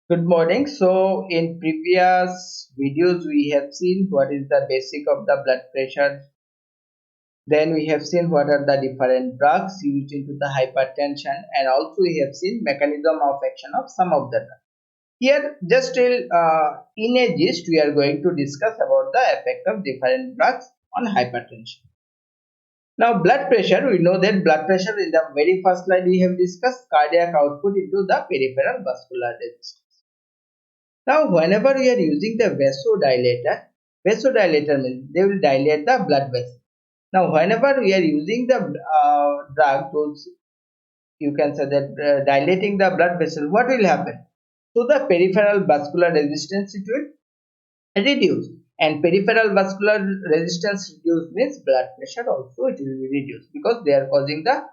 Good morning. So, in previous videos, we have seen what is the basic of the blood pressure. Then we have seen what are the different drugs used into the hypertension, and also we have seen mechanism of action of some of the drugs. Here, just till in a gist, we are going to discuss about the effect of different drugs on hypertension. Now, blood pressure, we know that blood pressure in the very first slide we have discussed cardiac output into the peripheral vascular resistance. Now, whenever we are using the vasodilator means they will dilate the blood vessel. Now, whenever we are using the drug, those you can say that dilating the blood vessel, what will happen? So, the peripheral vascular resistance it will reduce, and peripheral vascular resistance reduce means blood pressure also it will be reduced because they are causing the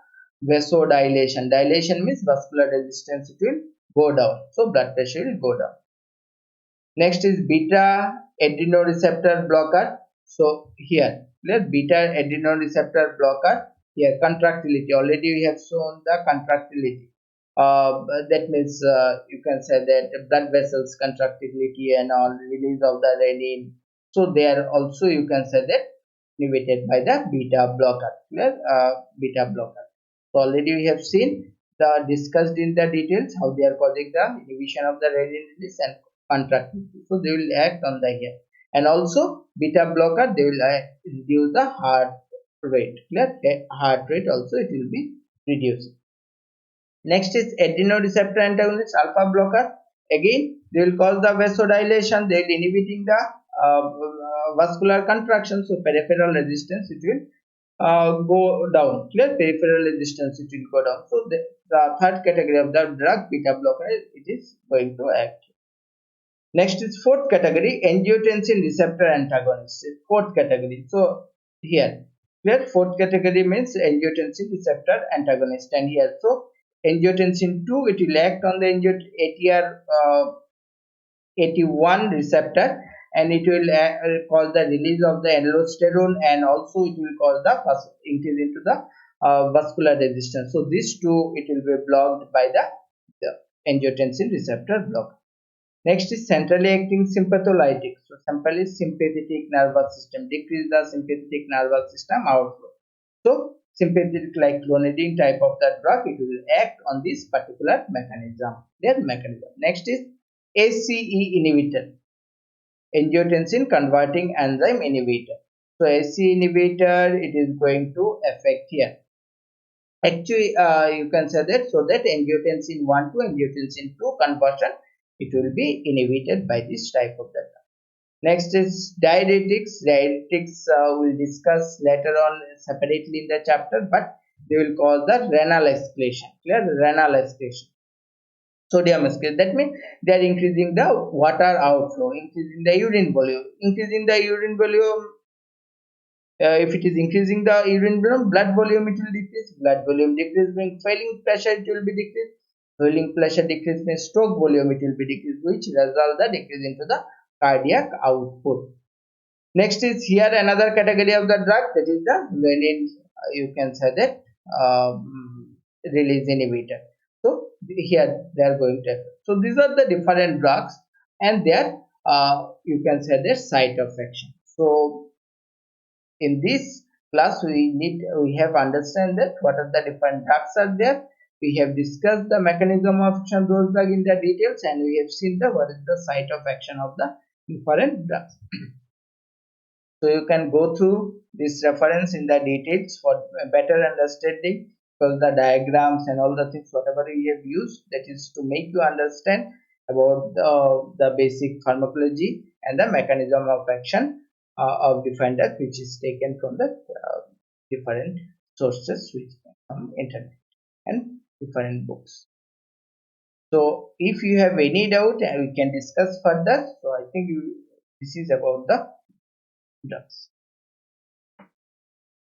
vasodilation. Dilation means vascular resistance it will go down, so blood pressure will go down. Next is beta adrenoreceptor blocker. So here, let beta adrenoreceptor blocker. Here, contractility. Already we have shown the contractility. That means you can say that blood vessels contractility and all release of the renin. So they are also you can say that inhibited by the beta blocker. Beta blocker. So already we have seen the discussed in the details how they are causing the inhibition of the renin release and contractility. So they will act on the here, and also beta blocker they will reduce the heart rate. Clear? Heart rate also it will be reduced. Next is adrenoreceptor antagonist alpha blocker. Again, they will cause the vasodilation. They will inhibiting the vascular contraction. So peripheral resistance it will go down. Clear? Peripheral resistance it will go down. So the third category of the drug beta blocker it is going to act. Next is fourth category, angiotensin receptor antagonist. Fourth category. So here, fourth category means angiotensin receptor antagonist, and here so angiotensin 2 it will act on the ATR 81 receptor, and it will cause the release of the aldosterone, and also it will cause the increase into the vascular resistance. So these two it will be blocked by the angiotensin receptor blocker. Next is centrally acting sympatholytic. So simple is sympathetic nervous system, decrease the sympathetic nervous system outflow. So sympathetic like clonidine type of the drug, it will act on this particular mechanism. Their mechanism. Next is ACE inhibitor, angiotensin converting enzyme inhibitor. So ACE inhibitor, it is going to affect here. Actually, you can say that so that angiotensin 1 to angiotensin 2 conversion it will be inhibited by this type of data. Next is diuretics. Diuretics we'll discuss later on separately in the chapter, but they will cause the renal escalation. Clear? Renal escalation. Sodium escalation. That means they are increasing the water outflow, increasing the urine volume. Increasing the urine volume. If it is increasing the urine volume, blood volume it will decrease. Blood volume decrease means failing pressure it will be decreased. Failing pressure decrease means stroke volume it will be decreased, which result the decrease into the cardiac output. Next is here another category of the drug, that is the renin. You can say that release inhibitor. So here they are going to. So these are the different drugs and their you can say their site of action. So in this class we have understand that what are the different drugs are there. We have discussed the mechanism of action of those drugs in the details, and we have seen the what is the site of action of the different drugs. So you can go through this reference in the details for better understanding, because the diagrams and all the things whatever we have used, that is to make you understand about the basic pharmacology and the mechanism of action of different drugs, which is taken from the different sources which from internet and different books. So if you have any doubt, we can discuss further. So I think this is about the drugs.